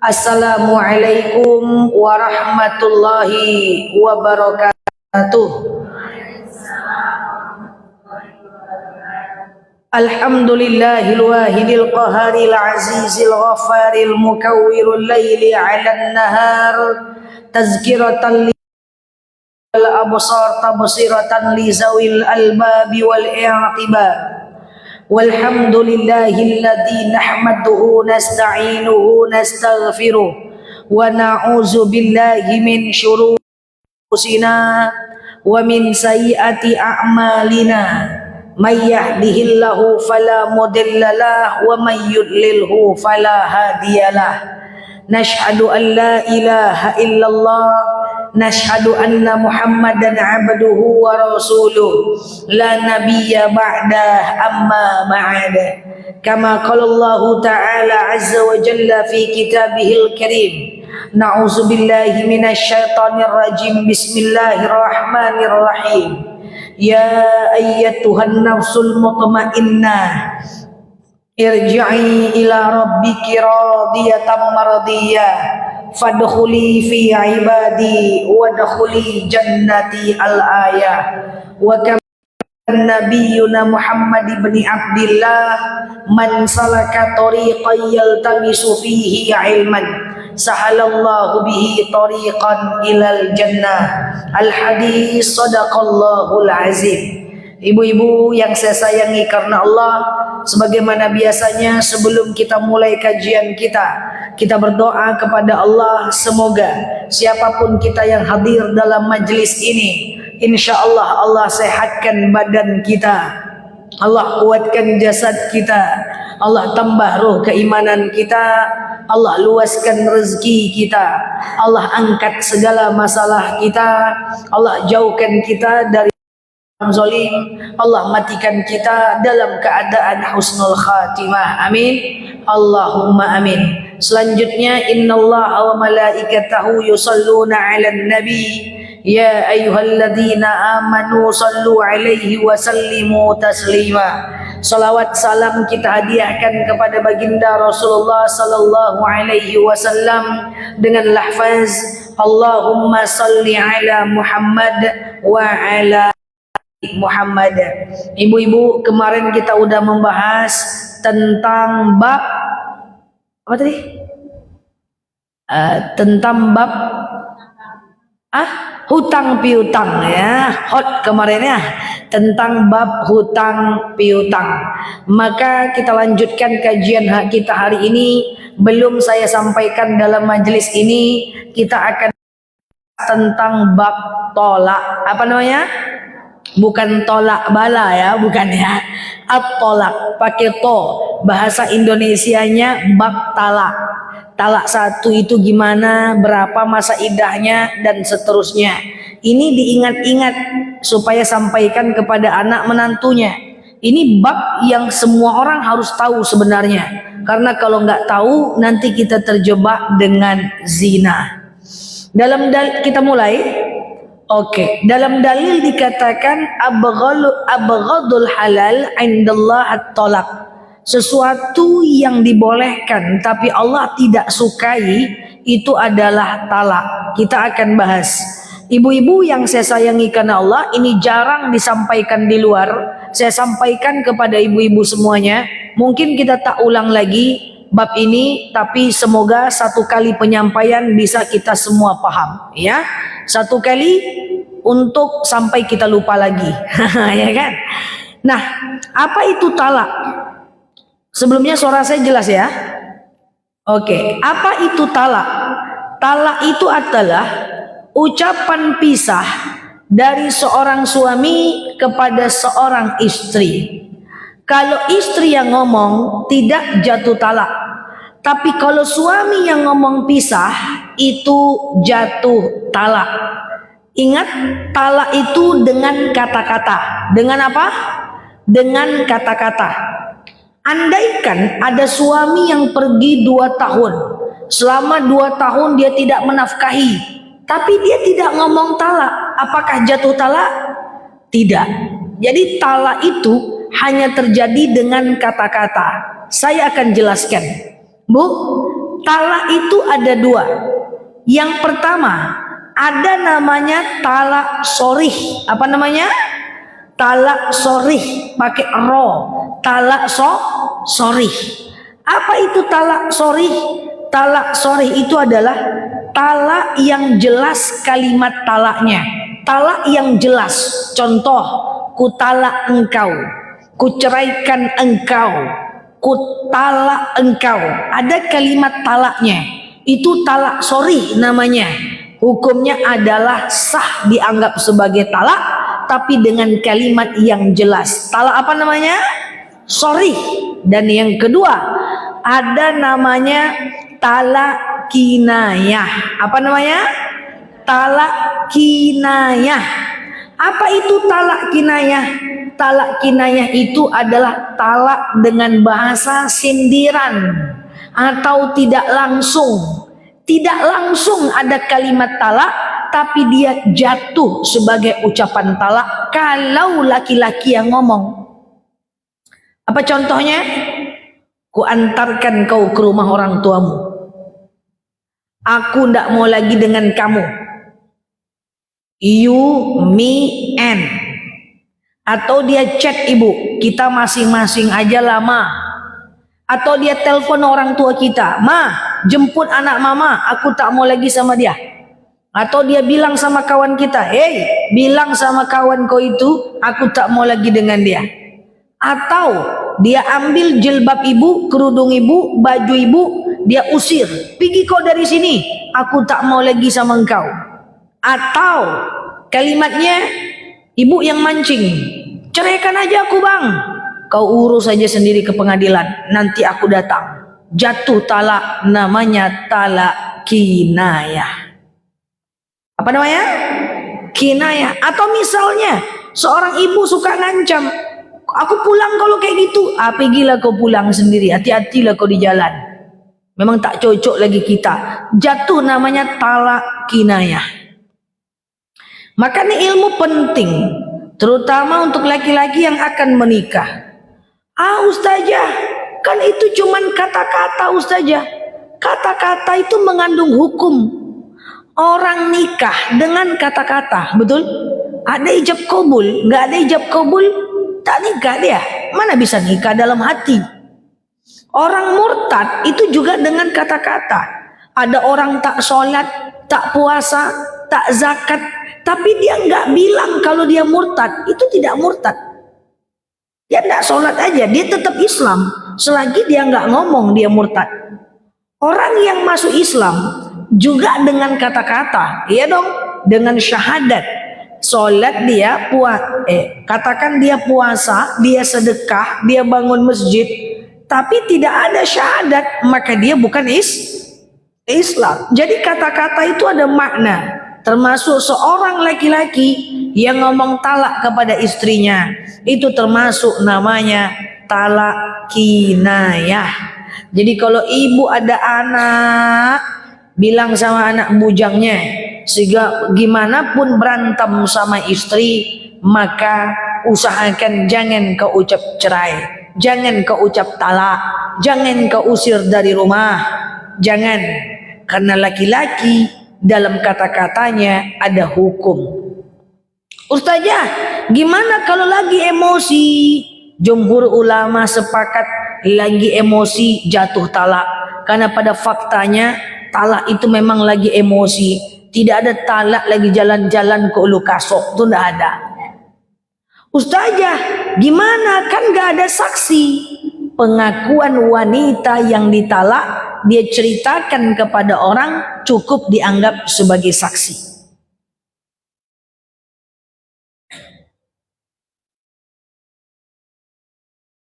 Assalamualaikum warahmatullahi wabarakatuh. Alhamdulillahil wahidil qaharil azizil ghafaril mukawwirul laili 'alan nahar tazkiratan lil absar tabsiratan li zawil albabi wal i'tibar. Walhamdulillahilladzi nahmaduhu nasta'inuhu nastaghfiruh wa na'udzu billahi min syururi anfusina wa min sayyiati a'malina may yahdihillahu fala mudhillalah wa may yudlilhu fala hadiyalah. Nashhadu an la ilaha illallah nashhadu anna muhammadan abduhu wa rasuluh la nabiyya ba'dah amma ba'd kama qala Allah ta'ala azza wa jalla fi kitabihil karim. Na'udzu billahi minasy syaithanir rajim. Bismillahirrahmanirrahim. Ya ayyatuhan nafsul mutmainnah irji'i ila rabbiki radiyatan mardiyah fadkhuli fi ibadi wadkhuli jannati al-ayah. Wa kam nabiyuna Muhammad ibn Abdillah man salaka tariqan yaltamisu fihi ilman sahalallahu bihi tariqan ilal jannah. Al-hadis sadaqallahul azim. Ibu-ibu yang saya sayangi karena Allah, sebagaimana biasanya sebelum kita mulai kajian kita berdoa kepada Allah, semoga siapapun kita yang hadir dalam majlis ini, insya Allah Allah sehatkan badan kita, Allah kuatkan jasad kita, Allah tambah roh keimanan kita, Allah luaskan rezeki kita, Allah angkat segala masalah kita, Allah jauhkan kita dari zalim, Allah matikan kita dalam keadaan husnul khatimah. Amin. Allahumma amin. Selanjutnya, innallaha wa malaikatahu yusalluna 'alan nabi ya ayyuhalladzina amanu sallu 'alaihi wa sallimu taslima. Salawat salam kita hadiahkan kepada baginda Rasulullah sallallahu alaihi wasallam dengan lafaz Allahumma salli ala Muhammad wa ala Muhammad. Ibu-ibu, kemarin kita udah membahas tentang bab apa tadi? Tentang bab hutang piutang ya. Hot kemarin ya, tentang bab hutang piutang. Maka kita lanjutkan kajian kita hari ini. Belum saya sampaikan dalam majelis ini, kita akan tentang bab tolak. Apa namanya? Bukan tolak bala ya, bukan ya. At-tolak pakai to. Bahasa Indonesianya bab talak. Talak satu itu gimana, berapa masa iddahnya dan seterusnya. Ini diingat-ingat supaya sampaikan kepada anak menantunya. Ini bab yang semua orang harus tahu sebenarnya. Karena kalau nggak tahu nanti kita terjebak dengan zina. Kita mulai. Oke, dalam dalil dikatakan abghadul halal indallah at-talaq. Sesuatu yang dibolehkan tapi Allah tidak sukai itu adalah talak. Kita akan bahas. Ibu-ibu yang saya sayangi karena Allah, ini jarang disampaikan di luar. Saya sampaikan kepada ibu-ibu semuanya. Mungkin kita tak ulang lagi bab ini, tapi semoga satu kali penyampaian bisa kita semua paham, ya. Satu kali untuk sampai kita lupa lagi. Ya kan? Nah, apa itu talak? Sebelumnya suara saya jelas ya? Oke, apa itu talak? Talak itu adalah ucapan pisah dari seorang suami kepada seorang istri. Kalau istri yang ngomong tidak jatuh talak. Tapi kalau suami yang ngomong pisah itu jatuh talak. Ingat, talak itu dengan kata-kata. Dengan apa? Dengan kata-kata. Andaikan ada suami yang pergi 2 tahun. Selama 2 tahun dia tidak menafkahi. Tapi dia tidak ngomong talak. Apakah jatuh talak? Tidak. Jadi talak itu hanya terjadi dengan kata-kata. Saya akan jelaskan. Bu, talak itu ada dua. Yang pertama, ada namanya talak sorih. Apa namanya? Talak sorih, pakai ro. Talak sorih. Apa itu talak sorih? Talak sorih itu adalah talak yang jelas kalimat talaknya. Talak yang jelas. Contoh, ku talak engkau, ku ceraikan engkau, ku talak engkau. Ada kalimat talaknya. Itu talak sorih namanya. Hukumnya adalah sah dianggap sebagai talak, tapi dengan kalimat yang jelas. Talak apa namanya? Sorih. Dan yang kedua, ada namanya talak kinayah. Apa namanya? Talak kinayah. Apa itu talak kinayah? Talak kinayah itu adalah talak dengan bahasa sindiran atau tidak langsung. Tidak langsung ada kalimat talak, tapi dia jatuh sebagai ucapan talak kalau laki-laki yang ngomong. Apa contohnya? Ku antarkan kau ke rumah orang tuamu. Aku ndak mau lagi dengan kamu. You, me, and. Atau dia chat ibu, kita masing-masing aja lama. Atau dia telepon orang tua kita, ma, jemput anak mama, aku tak mau lagi sama dia. Atau dia bilang sama kawan kita, hey, bilang sama kawan kau itu, aku tak mau lagi dengan dia. Atau dia ambil jilbab ibu, kerudung ibu, baju ibu, dia usir, pergi kau dari sini, aku tak mau lagi sama engkau. Atau kalimatnya ibu yang mancing, ceraikan aja aku bang, kau urus saja sendiri ke pengadilan, nanti aku datang. Jatuh talak, namanya talak kinayah. Apa namanya? Kinayah. Atau misalnya seorang ibu suka ngancam, aku pulang kalau kayak gitu. Pergilah kau pulang sendiri, hati-hatilah kau di jalan, memang tak cocok lagi kita. Jatuh namanya talak kinayah. Makanya ilmu penting, terutama untuk laki-laki yang akan menikah. Ustazah, kan itu cuman kata-kata ustazah. Kata-kata itu mengandung hukum. Orang nikah dengan kata-kata, betul? Ada ijab kabul, nggak ada ijab kabul, tak nikah dia. Mana bisa nikah dalam hati? Orang murtad itu juga dengan kata-kata. Ada orang tak sholat, tak puasa, tak zakat, tapi dia nggak bilang kalau dia murtad, itu tidak murtad. Dia tidak sholat aja, dia tetap Islam selagi dia nggak ngomong dia murtad. Orang yang masuk Islam juga dengan kata-kata, iya dong, dengan syahadat, sholat dia katakan dia puasa, dia sedekah, dia bangun masjid, tapi tidak ada syahadat, maka dia bukan Islam. Jadi kata-kata itu ada makna. Termasuk seorang laki-laki yang ngomong talak kepada istrinya, itu termasuk namanya talak kinayah. Jadi kalau ibu ada anak, bilang sama anak bujangnya, sehingga gimana pun berantem sama istri, maka usahakan jangan kau ucap cerai, jangan kau ucap talak, jangan kau usir dari rumah, jangan. Karena laki-laki dalam kata-katanya ada hukum. Ustazah, gimana kalau lagi emosi? Jumhur ulama sepakat lagi emosi jatuh talak. Karena pada faktanya talak itu memang lagi emosi. Tidak ada talak lagi jalan-jalan ke ulu kasok, itu tidak ada. Ustazah, gimana kan gak ada saksi? Pengakuan wanita yang ditalak, dia ceritakan kepada orang, cukup dianggap sebagai saksi.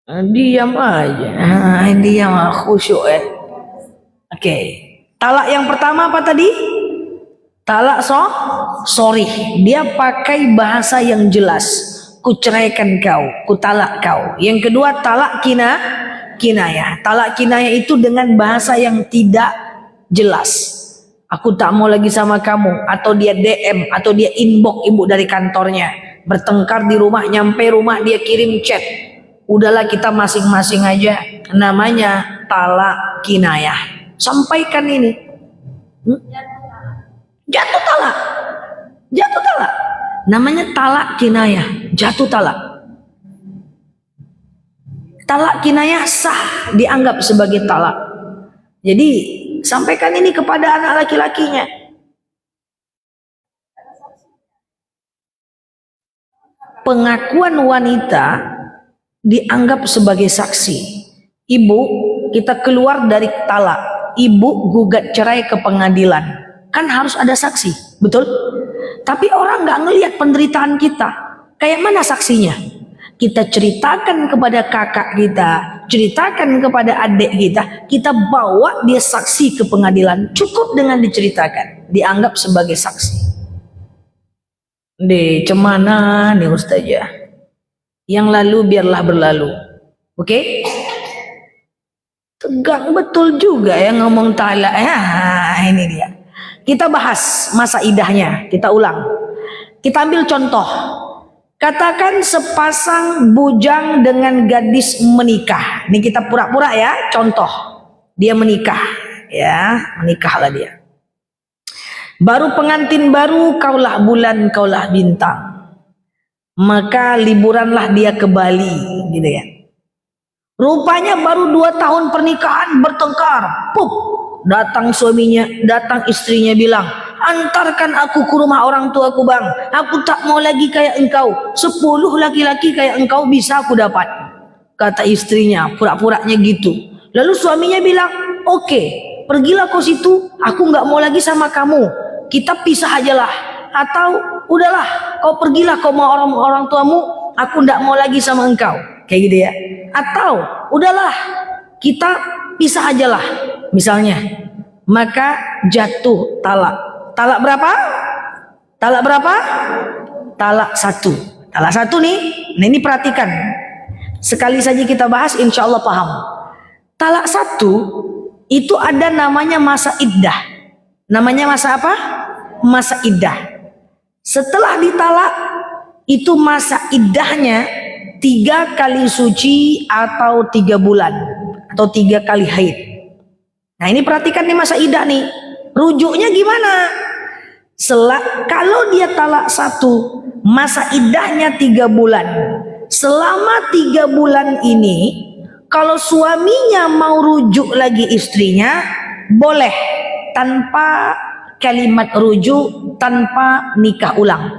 Diam aja, diam, khusyuk ya. Oke, talak yang pertama apa tadi? Talak sorry, dia pakai bahasa yang jelas. Ku ceraikan kau, ku talak kau. Yang kedua talak kinayah. Talak kinayah itu dengan bahasa yang tidak jelas. Aku tak mau lagi sama kamu. Atau dia DM, atau dia inbox ibu dari kantornya. Bertengkar di rumah, nyampe rumah dia kirim chat. Udahlah kita masing-masing aja. Namanya talak kinayah. Sampaikan ini. Jatuh talak. Jatuh talak. Namanya talak kinayah. Jatuh talak. Talak kinayah sah dianggap sebagai talak. Jadi sampaikan ini kepada anak laki-lakinya. Pengakuan wanita dianggap sebagai saksi. Ibu, kita keluar dari talak. Ibu gugat cerai ke pengadilan. Kan harus ada saksi, betul? Tapi orang nggak ngelihat penderitaan kita. Kayak mana saksinya? Kita ceritakan kepada kakak kita, ceritakan kepada adik kita bawa dia saksi ke pengadilan. Cukup dengan diceritakan, dianggap sebagai saksi. Cemana nih Ustazah? Yang lalu biarlah berlalu. Oke? Tegang betul juga ya ngomong talak. Ini dia. Kita bahas masa idahnya. Kita ulang. Kita ambil contoh. Katakan sepasang bujang dengan gadis menikah. Ini kita pura-pura ya. Contoh. Dia menikah. Ya, menikahlah dia. Baru pengantin baru, kaulah bulan, kaulah bintang. Maka liburanlah dia ke Bali, gitu ya. Rupanya baru 2 tahun pernikahan bertengkar. Pup, datang suaminya, datang istrinya bilang, antarkan aku ke rumah orang tuaku bang. Aku tak mau lagi kayak engkau. 10 laki-laki kayak engkau bisa aku dapat. Kata istrinya, pura-puranya gitu. Lalu suaminya bilang, oke, pergilah kau situ. Aku nggak mau lagi sama kamu. Kita pisah aja lah. Atau udahlah, kau pergilah kau mau orang tuamu, aku ndak mau lagi sama engkau. Kayak gitu ya. Atau udahlah, kita pisah aja lah. Misalnya, maka jatuh talak. Talak berapa? Talak berapa? Talak 1. Talak 1 nih. Nah ini perhatikan. Sekali saja kita bahas, insya Allah paham. Talak 1 itu ada namanya masa iddah. Namanya masa apa? Masa iddah. Setelah ditalak, itu masa iddahnya 3 kali suci atau 3 bulan. Atau 3 kali haid. Nah ini perhatikan nih masa iddah nih. Rujuknya gimana? Kalau dia talak 1, masa iddahnya 3 bulan. Selama 3 bulan ini, kalau suaminya mau rujuk lagi istrinya, boleh. Tanpa kalimat rujuk, tanpa nikah ulang.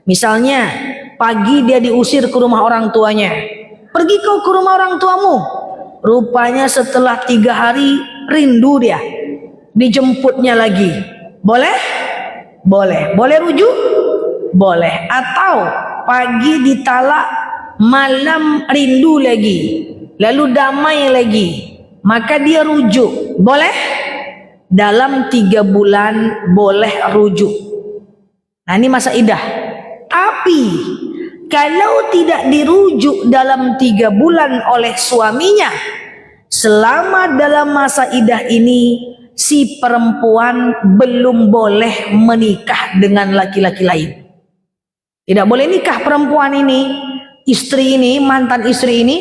Misalnya pagi dia diusir ke rumah orang tuanya. Pergi kau ke rumah orang tuamu. Rupanya setelah 3 hari rindu dia. Dijemputnya lagi. Boleh? Boleh. Boleh rujuk? Boleh. Atau pagi ditalak, malam rindu lagi. Lalu damai lagi. Maka dia rujuk. Boleh? Dalam 3 bulan boleh rujuk. Nah ini masa iddah. Tapi kalau tidak dirujuk dalam 3 bulan oleh suaminya, selama dalam masa iddah ini si perempuan belum boleh menikah dengan laki-laki lain. Tidak boleh nikah perempuan ini, istri ini, mantan istri ini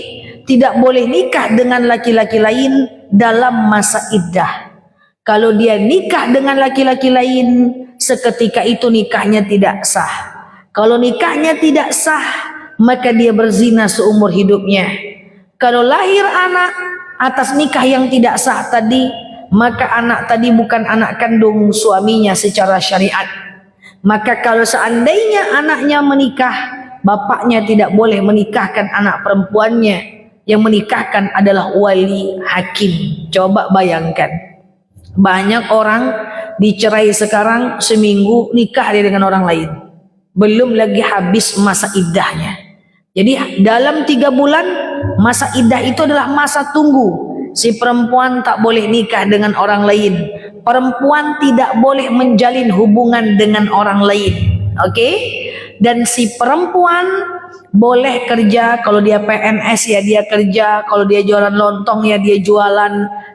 tidak boleh nikah dengan laki-laki lain dalam masa iddah. Kalau dia nikah dengan laki-laki lain, seketika itu nikahnya tidak sah. Kalau nikahnya tidak sah, maka dia berzina seumur hidupnya. Kalau lahir anak atas nikah yang tidak sah tadi, maka anak tadi bukan anak kandung suaminya secara syariat. Maka kalau seandainya anaknya menikah, bapaknya tidak boleh menikahkan anak perempuannya. Yang menikahkan adalah wali hakim. Coba bayangkan. Banyak orang dicerai sekarang, seminggu nikah dia dengan orang lain. Belum lagi habis masa iddahnya. Jadi dalam 3 bulan masa iddah itu adalah masa tunggu. Si perempuan tak boleh nikah dengan orang lain. Perempuan tidak boleh menjalin hubungan dengan orang lain. Oke? Dan si perempuan boleh kerja. Kalau dia PNS ya dia kerja. Kalau dia jualan lontong ya dia jualan.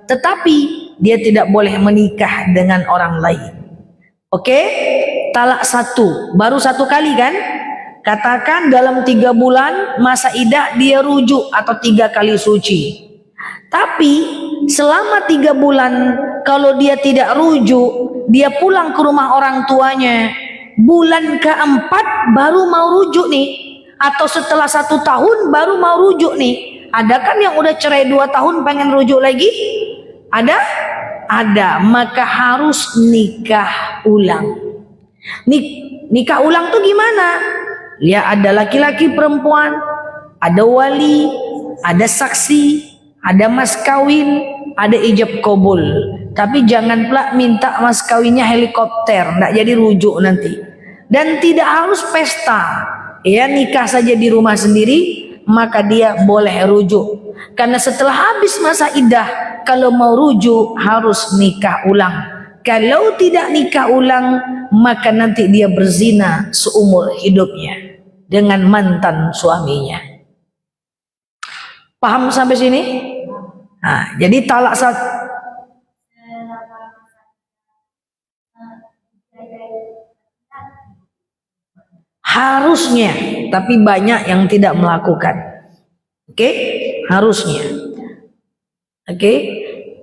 Tetapi dia tidak boleh menikah dengan orang lain. Oke? Talak 1. Baru 1 kali kan? Katakan dalam 3 bulan masa iddah dia rujuk atau 3 kali suci. Tapi selama 3 bulan kalau dia tidak rujuk, dia pulang ke rumah orang tuanya, bulan keempat baru mau rujuk nih, atau setelah 1 tahun baru mau rujuk nih. Ada kan yang udah cerai 2 tahun pengen rujuk lagi? Ada? Ada. Maka harus nikah ulang. Nikah ulang tuh gimana? Ya, ada laki-laki perempuan, ada wali, ada saksi, ada mas kawin, ada ijab kabul. Tapi jangan pula minta mas kawinnya helikopter, nggak jadi rujuk nanti. Dan tidak harus pesta, ya, nikah saja di rumah sendiri, maka dia boleh rujuk. Karena setelah habis masa iddah, kalau mau rujuk harus nikah ulang. Kalau tidak nikah ulang, maka nanti dia berzina seumur hidupnya dengan mantan suaminya. Paham sampai sini? Nah, jadi talak satu. Harusnya, tapi banyak yang tidak melakukan. Oke, harusnya. Oke,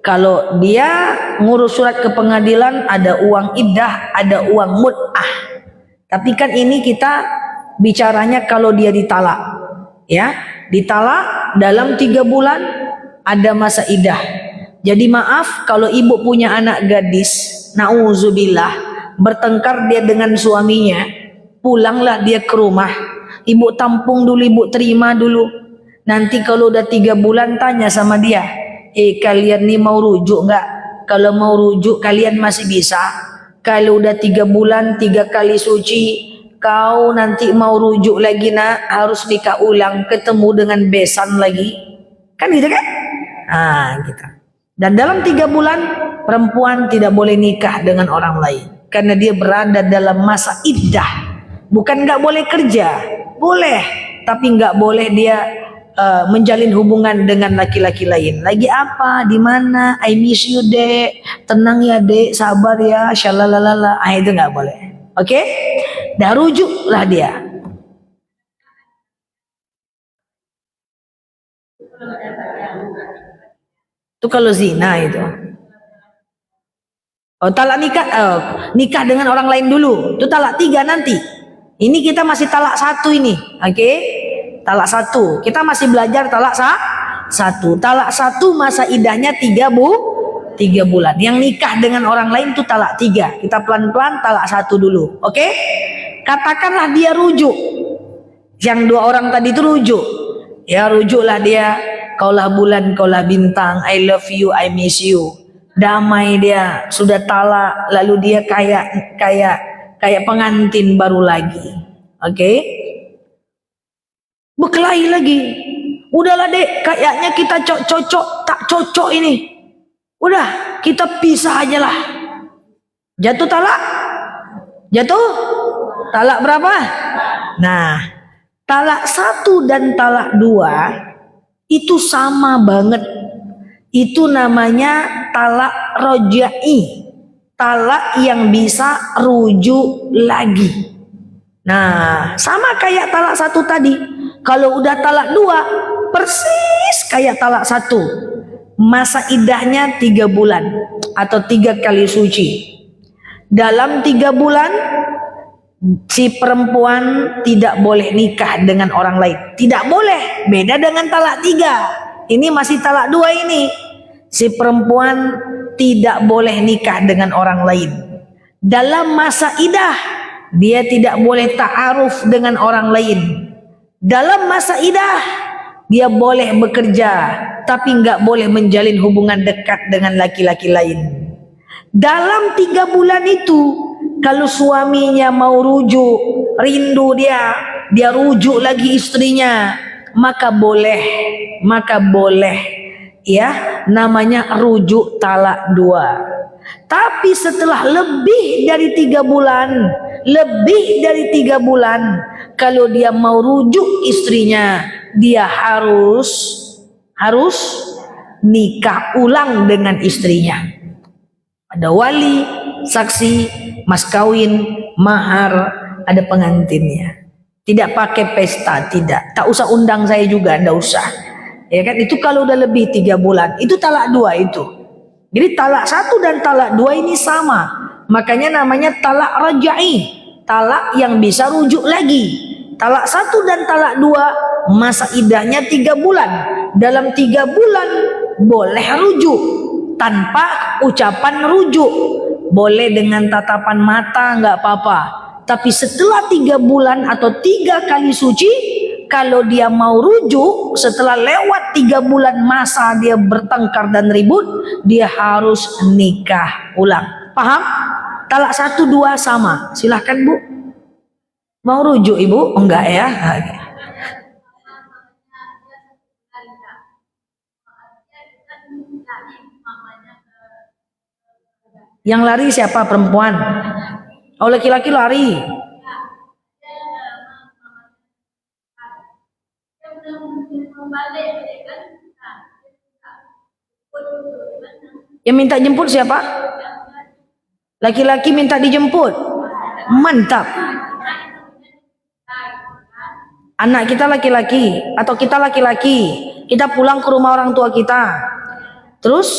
kalau dia ngurus surat ke pengadilan, ada uang iddah, ada uang mut'ah. Tapi kan ini kita bicaranya kalau dia ditalak, ya, ditalak dalam 3 bulan ada masa iddah. Jadi maaf kalau ibu punya anak gadis, nauzubillah, bertengkar dia dengan suaminya, pulanglah dia ke rumah, ibu tampung dulu, ibu terima dulu. Nanti kalau udah 3 bulan tanya sama dia, kalian nih mau rujuk nggak? Kalau mau rujuk kalian masih bisa. Kalau udah 3 bulan 3 kali suci, kau nanti mau rujuk lagi nak, harus nikah ulang, ketemu dengan besan lagi, kan gitu kan? Gitu. Dan dalam 3 bulan perempuan tidak boleh nikah dengan orang lain, karena dia berada dalam masa iddah. Bukan nggak boleh kerja, boleh, tapi nggak boleh dia menjalin hubungan dengan laki-laki lain. Lagi apa? Di mana? I miss you dek. Tenang ya dek, sabar ya. Shalalalala. Itu nggak boleh. Oke? Dah rujuklah dia. Itu kalau zina itu. Oh, talak nikah, nikah dengan orang lain dulu. Itu talak 3 nanti. Ini kita masih talak 1 ini, oke? Talak 1. Kita masih belajar talak 1. Talak 1 masa idahnya 3 bulan. Yang nikah dengan orang lain itu talak 3. Kita pelan-pelan talak 1 dulu, oke? Katakanlah dia rujuk. Yang 2 orang tadi itu rujuk. Ya, rujuklah dia. Kaulah bulan, kaulah bintang. I love you, I miss you. Damai dia, sudah talak, lalu dia kayak pengantin baru lagi. Oke? Berkelahi lagi. Udahlah dek, kayaknya kita tak cocok ini. Udah, kita pisah aja lah. Jatuh talak? Jatuh? Talak berapa? Nah, talak 1 dan talak 2 itu sama banget. Itu namanya talak rojai. Talak yang bisa rujuk lagi. Nah, sama kayak talak 1 tadi. Kalau udah talak 2, persis kayak talak 1. Masa idahnya 3 bulan atau 3 kali suci. Dalam 3 bulan si perempuan tidak boleh nikah dengan orang lain. Tidak boleh. Beda dengan talak 3. Ini masih talak 2 ini. Si perempuan tidak boleh nikah dengan orang lain. Dalam masa idah, dia tidak boleh ta'aruf dengan orang lain. Dalam masa idah, dia boleh bekerja, tapi nggak boleh menjalin hubungan dekat dengan laki-laki lain. Dalam 3 bulan itu, kalau suaminya mau rujuk, rindu dia rujuk lagi istrinya, maka boleh, ya, namanya rujuk talak 2. Tapi setelah lebih dari 3 bulan, kalau dia mau rujuk istrinya, dia harus nikah ulang dengan istrinya. Ada wali, saksi, mas kawin, mahar, ada pengantinnya. Tidak pakai pesta, tidak. Tak usah undang saya juga, enggak usah. Ya kan, itu kalau udah lebih 3 bulan, itu talak 2 itu. Jadi talak 1 dan talak 2 ini sama. Makanya namanya talak rajai, talak yang bisa rujuk lagi. Talak 1 dan talak 2 masa iddahnya 3 bulan. Dalam 3 bulan boleh rujuk tanpa ucapan rujuk. Boleh dengan tatapan mata, nggak apa-apa. Tapi setelah 3 bulan atau 3 kali suci, kalau dia mau rujuk setelah lewat 3 bulan masa dia bertengkar dan ribut, dia harus nikah ulang. Paham? Talak 1, 2 sama. Silahkan Bu. Mau rujuk Ibu? Enggak ya? Yang lari siapa? Perempuan? Oh, laki-laki lari. Yang minta jemput siapa? Laki-laki minta dijemput. Mantap. Anak kita laki-laki atau kita laki-laki, kita pulang ke rumah orang tua kita. Terus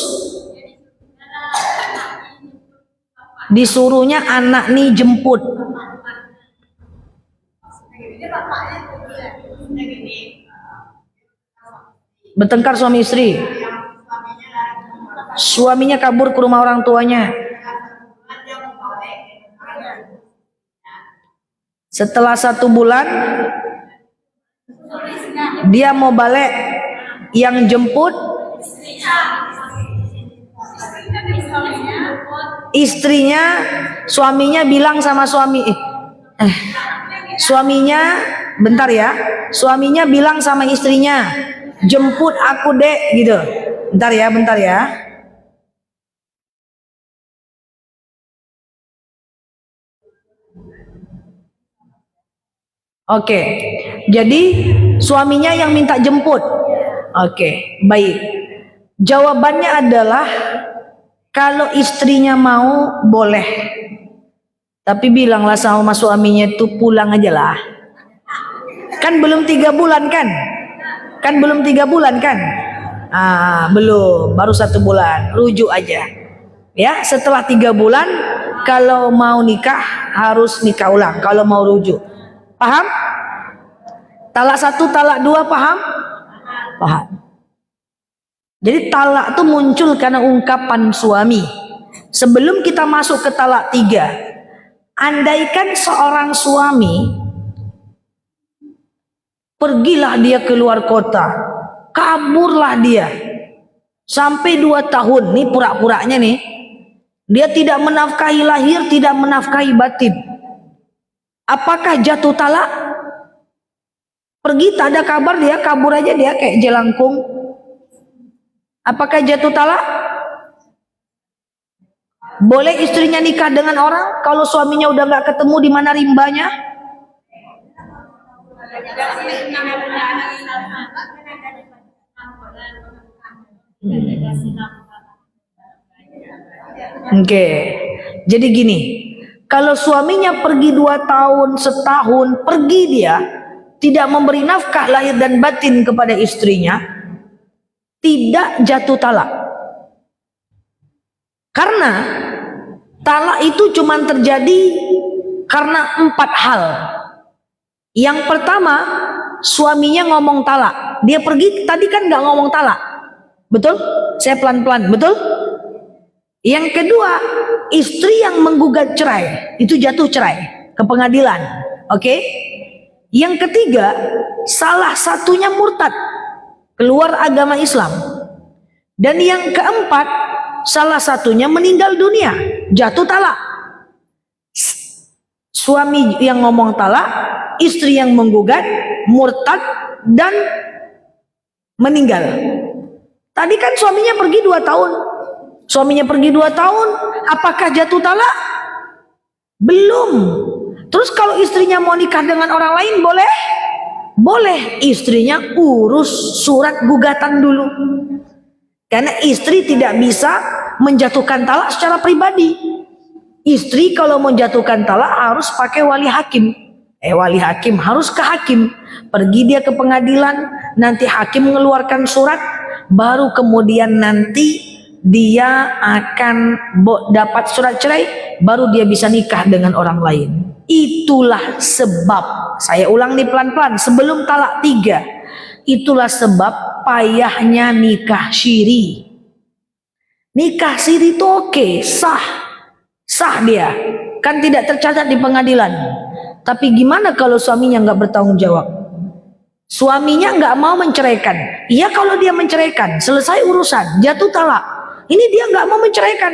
disuruhnya anak nih jemput. Bertengkar suami istri. Suaminya kabur ke rumah orang tuanya. Setelah 1 bulan dia mau balik, yang jemput istrinya. Suaminya bilang sama suaminya, bentar ya, suaminya bilang sama istrinya, jemput aku dek, gitu. Bentar ya. Oke, jadi suaminya yang minta jemput. Oke, baik. Jawabannya adalah kalau istrinya mau boleh, tapi bilanglah sama suaminya itu pulang aja lah. Kan belum 3 bulan kan? Belum, baru 1 bulan. Rujuk aja. Ya, setelah 3 bulan kalau mau nikah harus nikah ulang. Kalau mau rujuk, paham? Talak 1, talak 2 paham? Paham. Jadi talak itu muncul karena ungkapan suami. Sebelum kita masuk ke talak 3, andaikan seorang suami pergilah dia keluar kota, kaburlah dia sampai 2 tahun, nih pura-puranya nih, dia tidak menafkahi lahir, tidak menafkahi batin. Apakah jatuh talak? Pergi tak ada kabar, dia kabur aja, dia kayak jelangkung. Apakah jatuh talak? Boleh istrinya nikah dengan orang kalau suaminya udah nggak ketemu, di mana rimbanya? Oke, jadi gini, kalau suaminya pergi 2 tahun, setahun, pergi dia tidak memberi nafkah lahir dan batin kepada istrinya, tidak jatuh talak. Karena talak itu cuma terjadi karena 4 hal. Yang pertama, suaminya ngomong talak. Dia pergi tadi kan nggak ngomong talak, betul? Saya pelan-pelan, betul? Yang kedua, istri yang menggugat cerai, itu jatuh cerai ke pengadilan. Oke? Yang ketiga, salah satunya murtad, keluar agama Islam. Dan yang keempat, salah satunya meninggal dunia, jatuh talak. Suami yang ngomong talak, istri yang menggugat, murtad, dan meninggal. Tadi kan suaminya pergi 2 tahun. Suaminya pergi 2 tahun, apakah jatuh talak? Belum. Terus kalau istrinya mau nikah dengan orang lain boleh? Boleh. Istrinya urus surat gugatan dulu. Karena istri tidak bisa menjatuhkan talak secara pribadi. Istri kalau menjatuhkan talak harus pakai wali hakim. Wali hakim harus ke hakim. Pergi dia ke pengadilan, nanti hakim mengeluarkan surat, baru kemudian nanti dia akan dapat surat cerai, baru dia bisa nikah dengan orang lain. Itulah sebab, saya ulang nih pelan-pelan sebelum talak 3, itulah sebab payahnya nikah syiri. Nikah siri itu oke, sah dia, kan tidak tercatat di pengadilan. Tapi gimana kalau suaminya nggak bertanggung jawab? Suaminya nggak mau menceraikan. Iya, kalau dia menceraikan, selesai urusan, jatuh talak. Ini dia nggak mau menceraikan.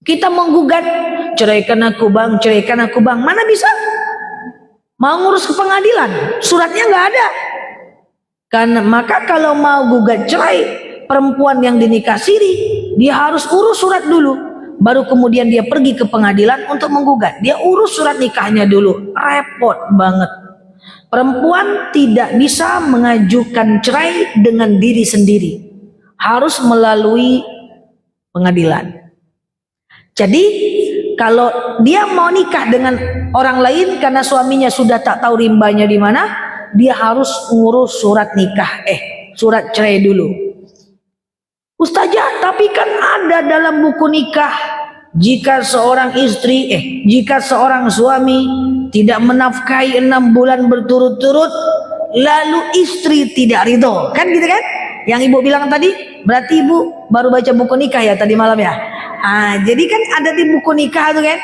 Kita menggugat, ceraikan aku bang, ceraikan aku bang, mana bisa? Mau ngurus ke pengadilan, suratnya nggak ada. Karena maka kalau mau gugat cerai, perempuan yang dinikah siri, dia harus urus surat dulu, baru kemudian dia pergi ke pengadilan untuk menggugat. Dia urus surat nikahnya dulu, repot banget. Perempuan tidak bisa mengajukan cerai dengan diri sendiri, harus melalui pengadilan. Jadi kalau dia mau nikah dengan orang lain karena suaminya sudah tak tahu rimbanya di mana, dia harus ngurus surat nikah, surat cerai dulu. Ustazah, tapi kan ada dalam buku nikah, jika seorang istri, jika seorang suami tidak menafkahi 6 bulan berturut-turut, lalu istri tidak ridho, kan gitu kan? Yang ibu bilang tadi, berarti ibu baru baca buku nikah ya tadi malam ya? Jadi kan ada di buku nikah tuh kan,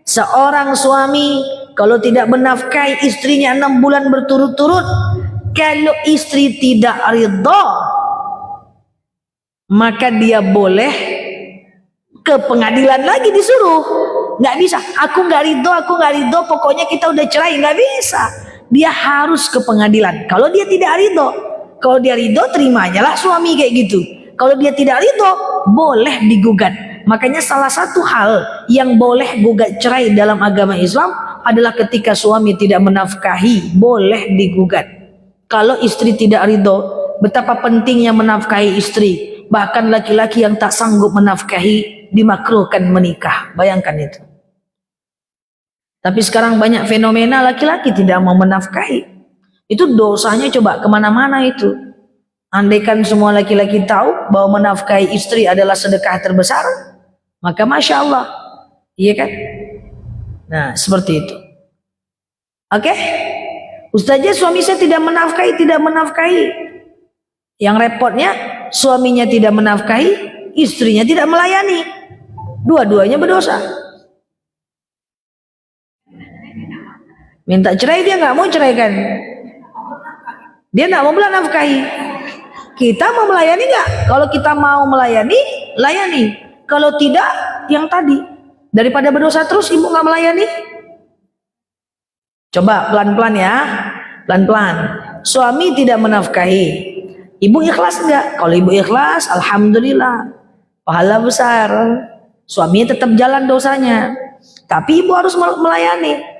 seorang suami kalau tidak menafkahi istrinya 6 bulan berturut-turut, kalau istri tidak ridho, maka dia boleh ke pengadilan lagi, disuruh. Nggak bisa, aku nggak ridho, pokoknya kita udah cerai, nggak bisa. Dia harus ke pengadilan. Kalau dia tidak ridho, kalau dia ridho terimanya lah suami kayak gitu. Kalau dia tidak ridho, boleh digugat. Makanya salah satu hal yang boleh gugat cerai dalam agama Islam adalah ketika suami tidak menafkahi, boleh digugat. Kalau istri tidak ridho, betapa pentingnya menafkahi istri. Bahkan laki-laki yang tak sanggup menafkahi dimakruhkan menikah. Bayangkan itu. Tapi sekarang banyak fenomena laki-laki tidak mau menafkahi. Itu dosanya coba kemana-mana itu. Andaikan semua laki-laki tahu bahwa menafkahi istri adalah sedekah terbesar, maka Masya Allah. Iya kan? Nah seperti itu. Oke? Ustazah, suami saya tidak menafkahi. Yang repotnya, suaminya tidak menafkahi, istrinya tidak melayani. Dua-duanya berdosa. Minta cerai, dia nggak mau ceraikan. Dia nggak mau nafkahi. Kita mau melayani nggak? Kalau kita mau melayani, layani. Kalau tidak, yang tadi, daripada berdosa terus ibu nggak melayani. Coba pelan-pelan ya, pelan-pelan. Suami tidak menafkahi, ibu ikhlas enggak? Kalau ibu ikhlas, alhamdulillah, pahala besar. Suaminya tetap jalan dosanya, tapi ibu harus melayani.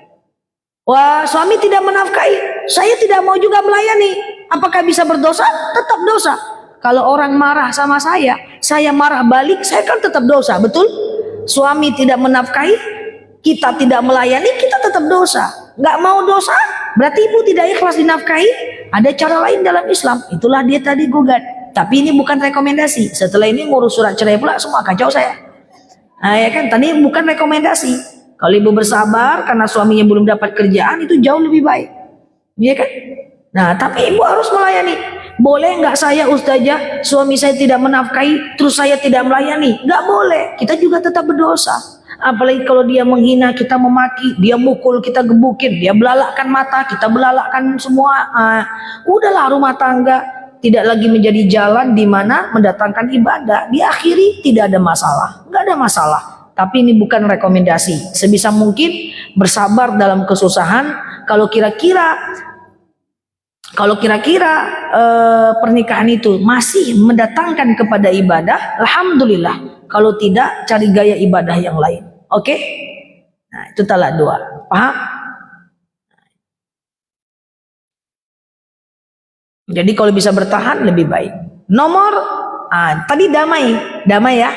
Wah, suami tidak menafkahi, saya tidak mau juga melayani. Apakah bisa berdosa? Tetap dosa. Kalau orang marah sama saya marah balik, saya kan tetap dosa, betul? Suami tidak menafkahi, kita tidak melayani, kita tetap dosa. Nggak mau dosa, berarti ibu tidak ikhlas dinafkahi. Ada cara lain dalam Islam, itulah dia tadi gugat. Tapi ini bukan rekomendasi. Setelah ini ngurus surat cerai pula semua kacau saya. Ya kan, tadi bukan rekomendasi. Kalau ibu bersabar karena suaminya belum dapat kerjaan, itu jauh lebih baik. Iya kan? Nah, tapi ibu harus melayani. Boleh nggak saya ustazah, suami saya tidak menafkahi, terus saya tidak melayani? Nggak boleh. Kita juga tetap berdosa. Apalagi kalau dia menghina, kita memaki, dia mukul, kita gebukin, dia belalakkan mata, kita belalakkan semua. Udahlah, rumah tangga tidak lagi menjadi jalan di mana mendatangkan ibadah. Diakhiri tidak ada masalah, nggak ada masalah. Tapi ini bukan rekomendasi. Sebisa mungkin bersabar dalam kesusahan. Kalau kira-kira pernikahan itu masih mendatangkan kepada ibadah, alhamdulillah. Kalau tidak, cari gaya ibadah yang lain. Oke? Nah, itu talak 2. Paham? Jadi kalau bisa bertahan lebih baik. Nomor tadi damai ya.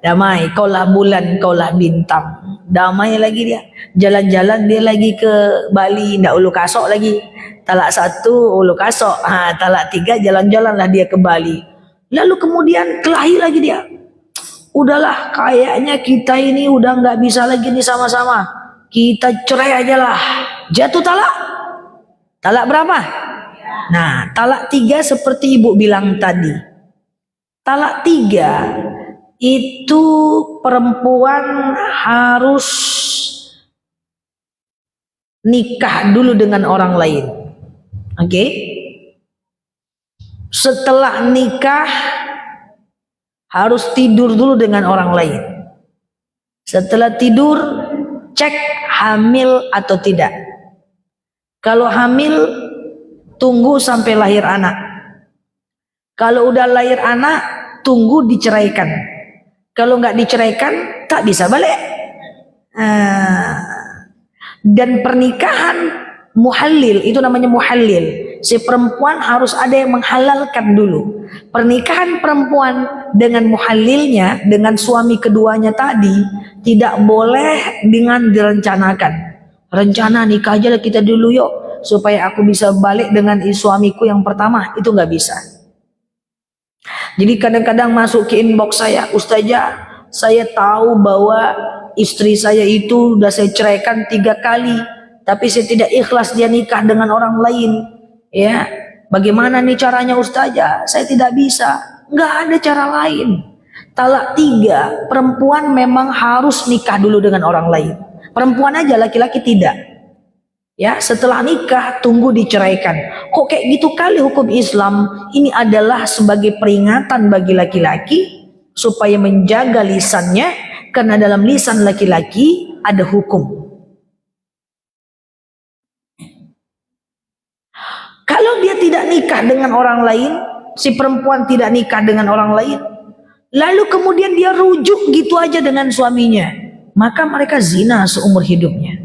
Damai, kaulah bulan, kaulah bintang. Damai lagi dia. Jalan-jalan dia lagi ke Bali, ndak ulu kasok lagi. talak 1 ulu kasok, talak 3 jalan-jalanlah dia ke Bali. Lalu kemudian kelahi lagi dia. Udahlah, kayaknya kita ini udah nggak bisa lagi nih sama-sama. Kita cerai aja lah. Jatuh talak. Talak berapa? Nah, talak 3 seperti ibu bilang tadi. Talak 3 itu perempuan harus nikah dulu dengan orang lain. Oke? Setelah nikah harus tidur dulu dengan orang lain. Setelah tidur cek hamil atau tidak. Kalau hamil tunggu sampai lahir anak. Kalau udah lahir anak tunggu diceraikan. Kalau nggak diceraikan tak bisa balik. Dan pernikahan muhallil, itu namanya muhallil. Si perempuan harus ada yang menghalalkan dulu. Pernikahan perempuan dengan muhallilnya, dengan suami keduanya tadi, tidak boleh dengan direncanakan. Rencana nikah aja lah kita dulu yuk, supaya aku bisa balik dengan suamiku yang pertama. Itu nggak bisa. Jadi kadang-kadang masuk ke inbox saya, Ustazah, saya tahu bahwa istri saya itu udah saya ceraikan 3 kali, tapi saya tidak ikhlas dia nikah dengan orang lain. Ya, bagaimana nih caranya Ustazah? Saya tidak bisa. Nggak ada cara lain. Talak 3, perempuan memang harus nikah dulu dengan orang lain. Perempuan aja, laki-laki tidak. Ya, setelah nikah tunggu diceraikan. Kok kayak gitu kali hukum Islam? Ini adalah sebagai peringatan bagi laki-laki supaya menjaga lisannya, karena dalam lisan laki-laki ada hukum. Kalau dia tidak nikah dengan orang lain, si perempuan tidak nikah dengan orang lain, lalu kemudian dia rujuk gitu aja dengan suaminya, maka mereka zina seumur hidupnya.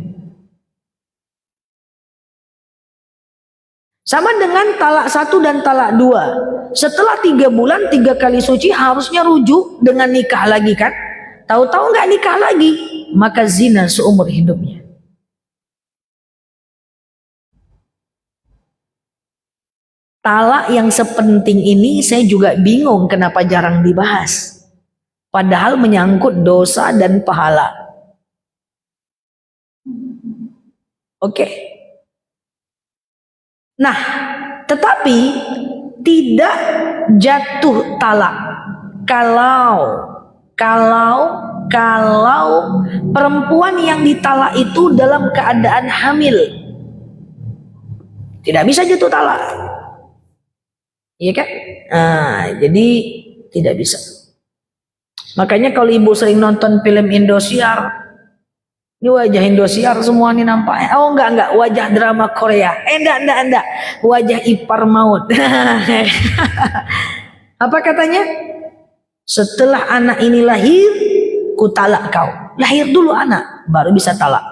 Sama dengan talak 1 dan talak 2. Setelah 3 bulan 3 kali suci harusnya rujuk dengan nikah lagi kan? Tahu-tahu nggak nikah lagi, maka zina seumur hidupnya. Talak yang sepenting ini saya juga bingung kenapa jarang dibahas. Padahal menyangkut dosa dan pahala. Oke. Nah, tetapi tidak jatuh talak kalau perempuan yang ditalak itu dalam keadaan hamil. Tidak bisa jatuh talak. Iya kan? Jadi tidak bisa. Makanya kalau ibu sering nonton film Indosiar, ini wajah Indosiar semua nih nampak. Oh enggak, wajah drama Korea. Enggak. Wajah ipar maut. Apa katanya? Setelah anak ini lahir, ku talak kau. Lahir dulu anak, baru bisa talak.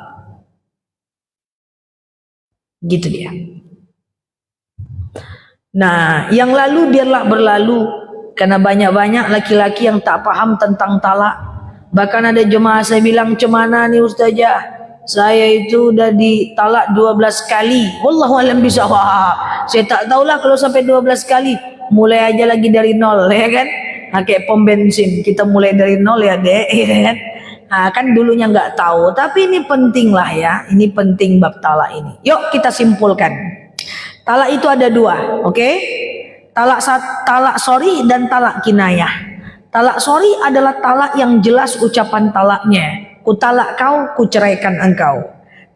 Gitu dia. Nah, yang lalu biarlah berlalu, karena banyak-banyak laki-laki yang tak paham tentang talak. Bahkan ada jemaah saya bilang, "Cemana nih Ustazah? Saya itu udah ditalak 12 kali." Wallahu a'lam bishawab. Saya tak tahulah kalau sampai 12 kali. Mulai aja lagi dari nol, ya kan? Kayak pom bensin, kita mulai dari nol ya, Dek, ya kan? Kan dulunya nggak tahu, tapi ini penting lah ya. Ini penting bab talak ini. Yuk kita simpulkan. Talak itu ada 2, oke? Talak sorry dan talak kinayah. Talak sorry adalah talak yang jelas ucapan talaknya. Ku talak kau, ku ceraikan engkau.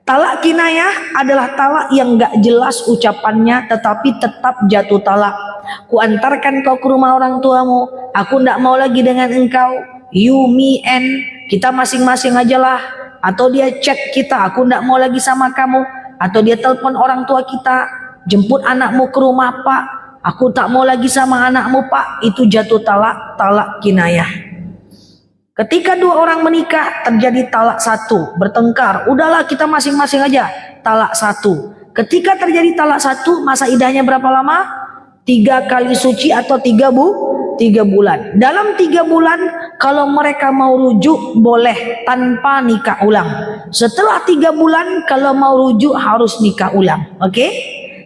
Talak kinayah adalah talak yang gak jelas ucapannya tetapi tetap jatuh talak. Ku antarkan kau ke rumah orang tuamu, aku ndak mau lagi dengan engkau. You, me, and kita masing-masing aja lah. Atau dia chat kita, aku ndak mau lagi sama kamu. Atau dia telepon orang tua kita, jemput anakmu ke rumah Pak, aku tak mau lagi sama anakmu Pak. Itu jatuh talak, talak kinayah. Ketika 2 orang menikah terjadi talak 1, bertengkar, udahlah kita masing-masing aja, talak 1. Ketika terjadi talak 1, masa idahnya berapa lama? 3 kali suci atau 3 bulan. Dalam 3 bulan kalau mereka mau rujuk boleh tanpa nikah ulang. Setelah 3 bulan kalau mau rujuk harus nikah ulang. Oke?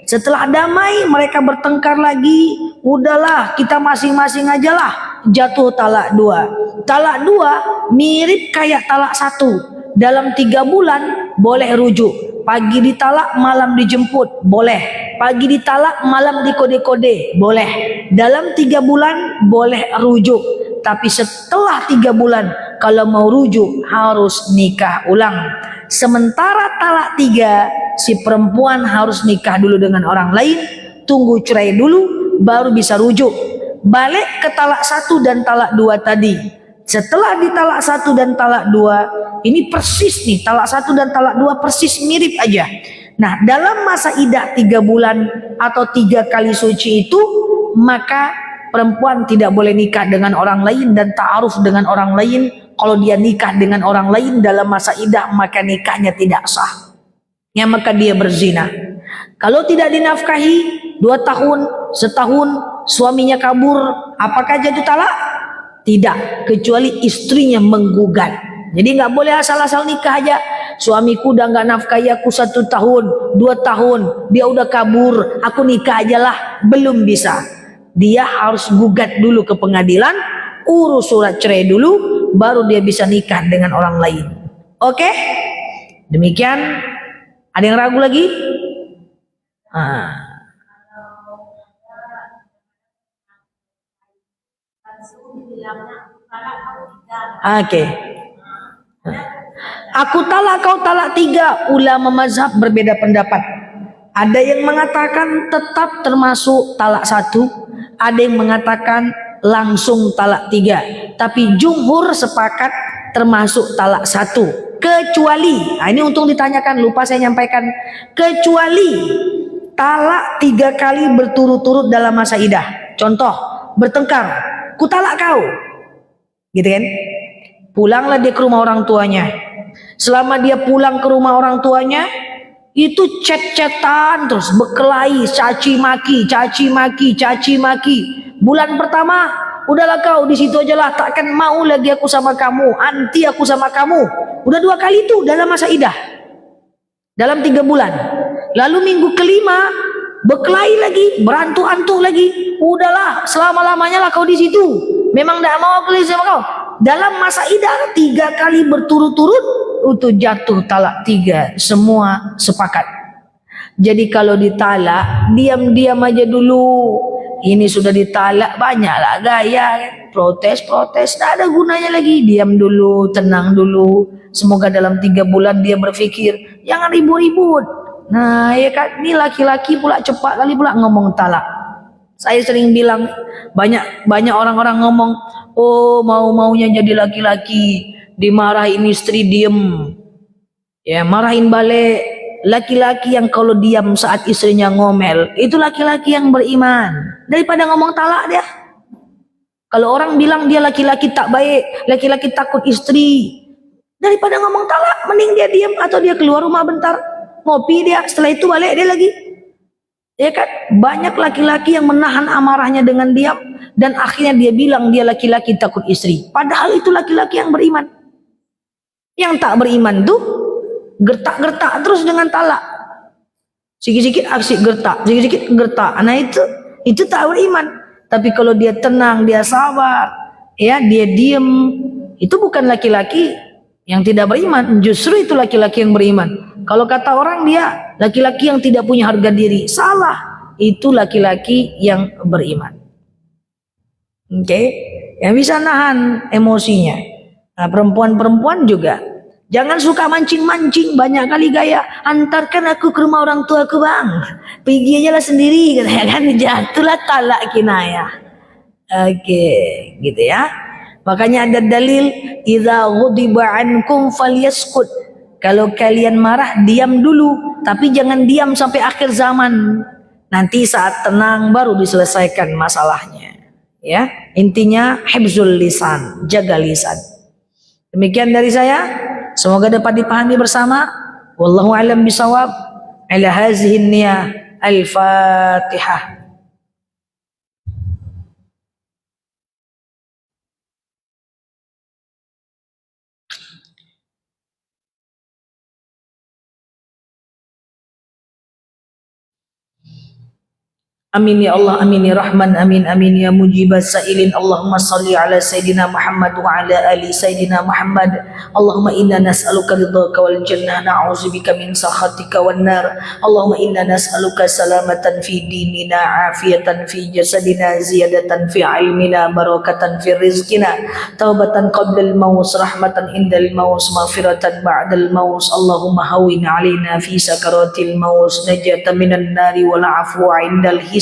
Setelah damai mereka bertengkar lagi. Udahlah kita masing-masing aja lah. Jatuh talak 2. Talak 2 mirip kayak talak 1. Dalam 3 bulan boleh rujuk. Pagi ditalak, malam dijemput, boleh. Pagi ditalak, malam dikode-kode, boleh. Dalam 3 bulan boleh rujuk. Tapi setelah 3 bulan kalau mau rujuk harus nikah ulang. Sementara talak 3, si perempuan harus nikah dulu dengan orang lain, tunggu cerai dulu, baru bisa rujuk. Balik ke talak 1 dan talak 2 tadi. Setelah di talak 1 dan talak 2, ini persis nih, talak 1 dan talak 2 persis mirip aja. Nah, dalam masa idah 3 bulan atau 3 kali suci itu, maka perempuan tidak boleh nikah dengan orang lain dan ta'aruf dengan orang lain. Kalau dia nikah dengan orang lain dalam masa idah, maka nikahnya tidak sah. Ya, maka dia berzina. Kalau tidak dinafkahi 2 tahun, setahun, suaminya kabur, apakah jatuh talak? Tidak, kecuali istrinya menggugat. Jadi nggak boleh asal-asal nikah aja. Suamiku udah nggak nafkahi aku 1 tahun, 2 tahun, dia udah kabur, aku nikah aja lah. Belum bisa. Dia harus gugat dulu ke pengadilan, urus surat cerai dulu, baru dia bisa nikah dengan orang lain. Oke? Demikian. Ada yang ragu lagi? Oke. Aku talak, kau talak 3. Ulama mazhab berbeda pendapat. Ada yang mengatakan tetap termasuk talak 1. Ada yang mengatakan langsung talak 3. Tapi jumhur sepakat termasuk talak 1. Kecuali, ini untung ditanyakan, lupa saya nyampaikan. Kecuali talak 3 kali berturut-turut dalam masa idah. Contoh, bertengkar, ku talak kau, gitu kan? Pulanglah dia ke rumah orang tuanya. Selama dia pulang ke rumah orang tuanya, itu chat-chatan terus, berkelahi, caci maki, caci maki, caci maki. Bulan pertama, udahlah kau di situ aja lah, takkan mau lagi aku sama kamu, anti aku sama kamu. Udah 2 kali itu dalam masa idah, dalam 3 bulan. Lalu minggu kelima berkelahi lagi, berantuk-antuk lagi. Udahlah, selama-lamanya lah kau di situ. Memang tidak mau aku sama kau. Dalam masa idah 3 kali berturut-turut, itu jatuh talak 3. Semua sepakat. Jadi kalau ditalak, diam-diam aja dulu. Ini sudah ditalak, banyaklah gaya kan? Protes-protes, tidak ada gunanya lagi. Diam dulu, tenang dulu. Semoga dalam 3 bulan dia berpikir, jangan ribut-ribut. Nah ya kan, ini laki-laki pula cepat kali pula ngomong talak. Saya sering bilang, banyak orang-orang ngomong, oh mau-maunya jadi laki-laki, dimarahin istri diem, ya marahin balik. Laki-laki yang kalau diam saat istrinya ngomel, itu laki-laki yang beriman. Daripada ngomong talak dia. Kalau orang bilang dia laki-laki tak baik, laki-laki takut istri, daripada ngomong talak, mending dia diam atau dia keluar rumah bentar, ngopi dia, setelah itu balik dia lagi. Ya kan, banyak laki-laki yang menahan amarahnya dengan diam dan akhirnya dia bilang dia laki-laki takut istri. Padahal itu laki-laki yang beriman. Yang tak beriman tuh gertak-gertak terus dengan talak. Sikit-sikit aksi gertak, sikit-sikit gertak. Nah itu tak beriman. Tapi kalau dia tenang, dia sabar, ya dia diem, itu bukan laki-laki yang tidak beriman. Justru itu laki-laki yang beriman. Kalau kata orang dia laki-laki yang tidak punya harga diri, salah. Itu laki-laki yang beriman. Oke, yang bisa nahan emosinya. Nah, perempuan-perempuan juga jangan suka mancing-mancing, banyak kali gaya. Antarkan aku ke rumah orang tua aku bang, pergi aja lah sendiri, kan jatuhlah talak kinayah. Oke, gitu ya. Makanya ada dalil, idza ghadiba ankum falyaskut. Kalau kalian marah, diam dulu, tapi jangan diam sampai akhir zaman. Nanti saat tenang baru diselesaikan masalahnya. Ya, intinya hifzul lisan, jaga lisan. Demikian dari saya, semoga dapat dipahami bersama. Wallahu a'lam bishawab. Ala hazihi niyah. Al-Fatihah. Amin ya Allah, amin ya Rahman, amin amin ya mujibas sa'ilin. Allahumma salli ala Sayyidina Muhammad wa ala ali Sayyidina Muhammad. Allahumma inna nas'aluka ridhaka wal jannah, na'udzubika min sakhatika wan nar. Allahumma inna nas'aluka salamatan fi dinina, afiatan fi jasadina, ziyadatan fi ilmina, barakatan fi rizqina, taubatan qabla al-maut, rahmatan indal maut, maghfiratan ba'dal maut. Allahumma hawwin alaina fi sakaratil maut, najatan minan nari wal afwa indal hisab.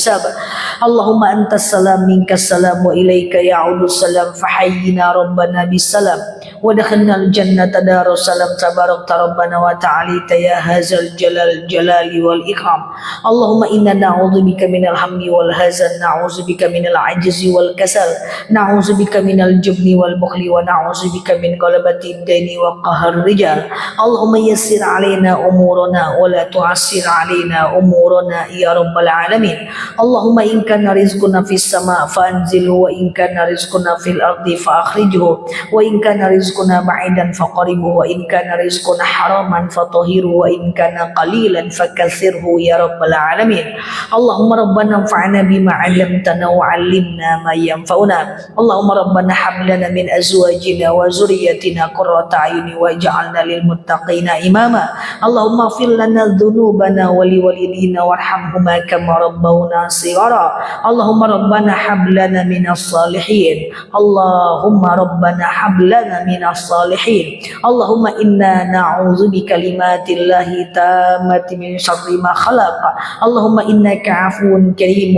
Allahumma antas salam minkas salam wa ilaika ya'udus salam, fahayyina rabbana bisalam wa dakhalnal jannata darus salam, tabarakta rabbana wa ta'alita ya hazal jalali wal ikram. Allahumma inna na'udzubika minal hammi wal hazan, na'udzubika minal ajzi wal kasal, na'udzubika minal jubni wal bukhli, wa na'udzubika min ghalabati ad-daini wa qahar rijal. Allahumma yassir alaina umurana wa la tu'assir alaina umurana ya rabbal alamin. Allahumma in kana rizquna fis sama fanzilhu, wa in kana rizquna fil ardi fa akhrijhu, wa in kana rizquna ba'idan faqribhu, wa in kana rizquna haraman fatahhiru, wa in kana qalilan fakaththirhu ya rabbal alamin. Allahumma rabbana anfa'na bima 'allamtana wa 'allimna ma yanfa'una. Allahumma rabbana hab lana min azwajina wa zurriyyatina qurrata a'yuni waj'alna lil muttaqina imama. Allahumma ighfir lana dhunubana wa liwalidina warhamhuma kama rabbawna صغارا. اللهم ربنا هب لنا من الصالحين. اللهم ربنا هب لنا من الصالحين. اللهم إنا نعوذ بكلمات الله التامة من شر ما خلق. اللهم إنك عفو كريم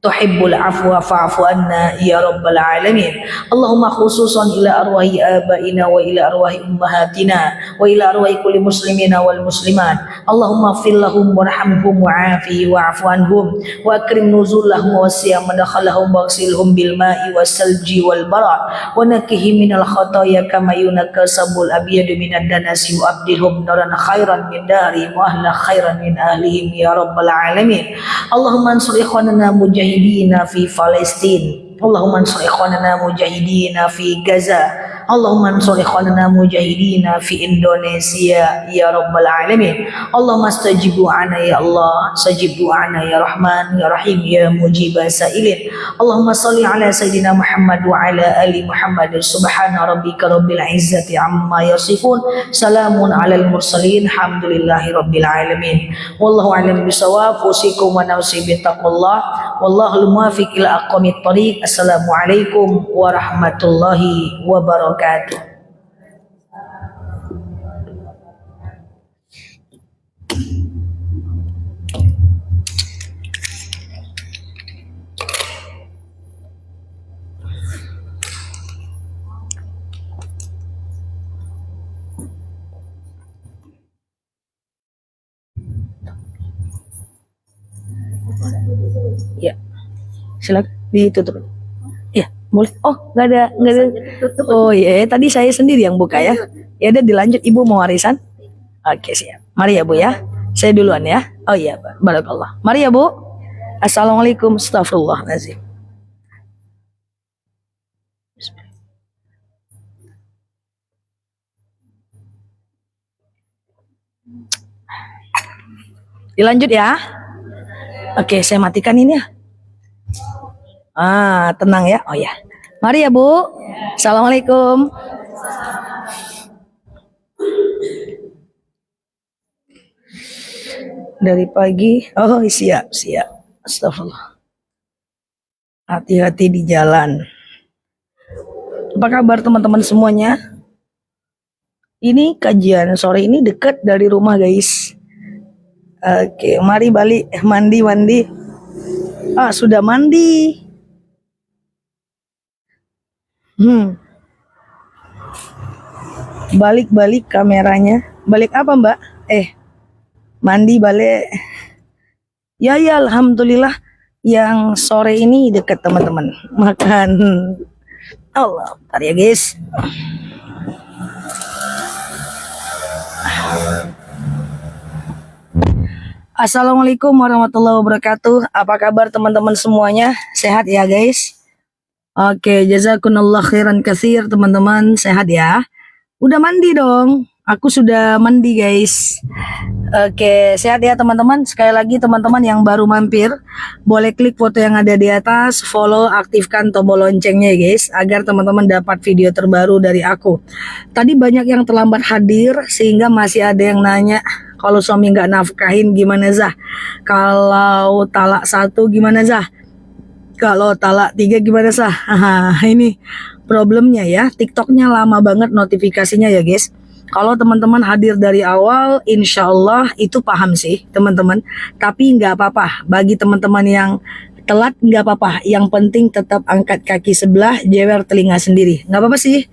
tuhibbul afwa fa'fu anna ya rabbal alamin. Allahumma khususan ila arwahi abaina wa ila arwahi ummahatina wa ila arwahi kulli muslimina wal muslimat. Allahumma ighfir lahum warhamhum wa'afi wa'fu anhum wa akrim nuzulahum wa wasi' madkhalahum waghsilhum bil ma'i was salji wal bara wa nakihim minal khataaya kama yunakka sabul abyad minad danas yu'abdilhum daran khairan min darihim wa ahla khairan min ahlihim ya rabbal alamin. Allahumma ansur ikhwanana mujahidina fi Palestin. Allahumma ansur ikhwanana mujahidina fi Gaza. Allahumma ansur ikhwanana mujahidina fi Indonesia ya rabbal alamin. Allahumma astajib du'ana ya Allah, sajib du'ana ya Rahman ya Rahim ya mujibah sa'ilin. Allahumma salli ala Sayyidina Muhammad wa ala ali Muhammad. Subhana rabbika rabbil izzati amma yasifun, salamun alal mursalin, alhamdulillahi rabbil alamin. Wallahu a'lam bisawab. Usikum wa nafsi bittaqwallah. Wallahul muwaffiq ila aqwamit thariq. Assalamualaikum warahmatullahi wabarakatuh. Ya, silakan ditutup. Ya, boleh. Oh, nggak ada. Oh ya, tadi saya sendiri yang buka ya. Ya udah dilanjut, Ibu mau warisan. Oke, siap. Mari ya Bu ya. Saya duluan ya. Oh iya, barakallah. Mari ya Bu. Assalamualaikum. Astagfirullahaladzim. Dilanjut ya. Oke, saya matikan ini ya. Tenang ya. Oh ya. Mari ya Bu. Assalamualaikum. Dari pagi. Oh siap. Astagfirullah. Hati-hati di jalan. Apa kabar teman-teman semuanya? Ini kajian sore ini dekat dari rumah guys. Oke, mari balik mandi. Sudah mandi. Balik kameranya. Balik apa Mbak? Mandi balik. Ya alhamdulillah yang sore ini dekat teman-teman. Makan. Allah, bentar ya guys. Assalamualaikum warahmatullahi wabarakatuh. Apa kabar teman-teman semuanya? Sehat ya guys? Oke, jazakumullah khairan katsir teman-teman. Sehat ya? Udah mandi dong. Aku sudah mandi guys. Oke, sehat ya teman-teman. Sekali lagi teman-teman yang baru mampir, boleh klik foto yang ada di atas, follow, aktifkan tombol loncengnya ya guys, agar teman-teman dapat video terbaru dari aku. Tadi banyak yang terlambat hadir, sehingga masih ada yang nanya, kalau suami nggak nafkahin gimana Zah? Kalau talak 1 gimana Zah? Kalau talak 3 gimana Zah? Ini problemnya ya, TikToknya lama banget notifikasinya ya guys. Kalau teman-teman hadir dari awal, insya Allah itu paham sih teman-teman. Tapi nggak apa-apa, bagi teman-teman yang telat nggak apa-apa. Yang penting tetap angkat kaki sebelah, jewer telinga sendiri. Nggak apa-apa sih,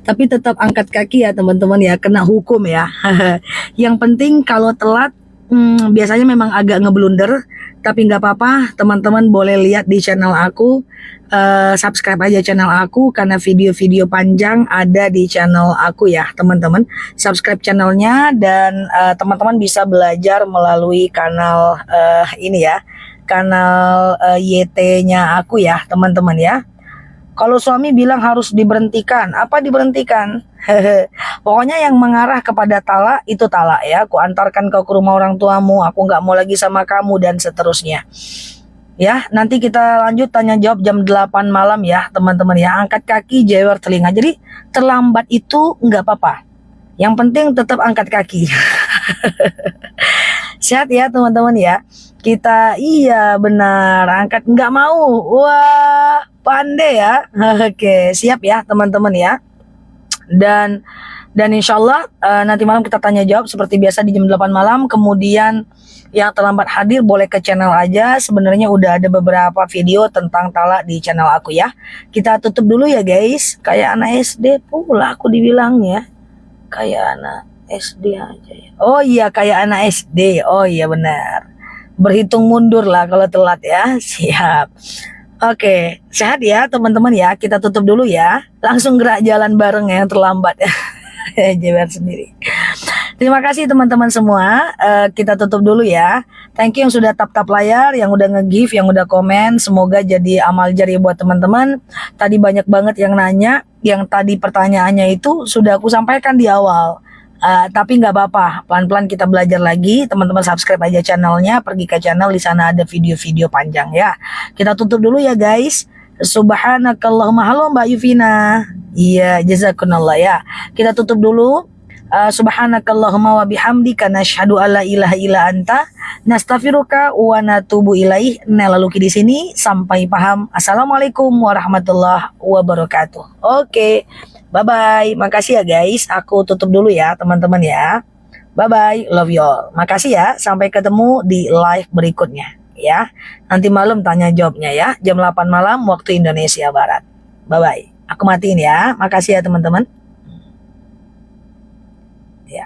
tapi tetap angkat kaki ya teman-teman ya, kena hukum ya. Yang penting kalau telat, biasanya memang agak ngeblunder. Tapi nggak apa-apa, teman-teman boleh lihat di channel aku. Subscribe aja channel aku, karena video-video panjang ada di channel aku ya teman-teman. Subscribe channelnya, dan teman-teman bisa belajar melalui kanal ini ya, kanal YT-nya aku ya teman-teman ya. Kalau suami bilang harus diberhentikan, apa diberhentikan? Pokoknya yang mengarah kepada talak itu talak ya. Aku antarkan kau ke rumah orang tuamu, aku nggak mau lagi sama kamu, dan seterusnya. Ya, nanti kita lanjut tanya jawab jam 8 malam ya teman-teman ya. Angkat kaki, jewer telinga. Jadi terlambat itu nggak apa-apa. Yang penting tetap angkat kaki. Sehat ya teman-teman ya. Kita iya benar, angkat nggak mau. Wah, pandai ya. Oke, siap ya teman-teman ya. Dan insya Allah nanti malam kita tanya jawab seperti biasa di jam 8 malam. Kemudian yang terlambat hadir boleh ke channel aja. Sebenarnya udah ada beberapa video tentang talak di channel aku ya. Kita tutup dulu ya guys. Kayak anak SD pula aku dibilangnya. Kayak anak SD aja ya. Oh iya, kayak anak SD. Oh iya benar. Berhitung mundur lah kalau telat ya. Siap. Oke, sehat ya teman-teman ya. Kita tutup dulu ya. Langsung gerak jalan bareng ya, yang terlambat ya. Jewer sendiri. Terima kasih teman-teman semua. Kita tutup dulu ya. Thank you yang sudah tap-tap layar, yang udah nge-give, yang udah komen. Semoga jadi amal jari buat teman-teman. Tadi banyak banget yang nanya. Yang tadi pertanyaannya itu sudah aku sampaikan di awal. Tapi nggak apa-apa, pelan-pelan kita belajar lagi. Teman-teman subscribe aja channelnya, pergi ke channel, di sana ada video-video panjang ya. Kita tutup dulu ya guys. Subhanakallahumma, halo Mbak Yuvina. Iya, jazakumullah ya. Kita tutup dulu. Subhanakallahumma wa bihamdika nasyhadu alla ilaha illa anta nastaghfiruka wa natubu ilaih. Nah, lalu di sini sampai paham. Assalamualaikum warahmatullahi wabarakatuh. Oke. Bye bye. Makasih ya guys. Aku tutup dulu ya teman-teman ya. Bye bye. Love you all. Makasih ya. Sampai ketemu di live berikutnya ya. Nanti malam tanya jawabnya ya. Jam 8 malam waktu Indonesia Barat. Bye bye. Aku matiin ya. Makasih ya teman-teman. Ya.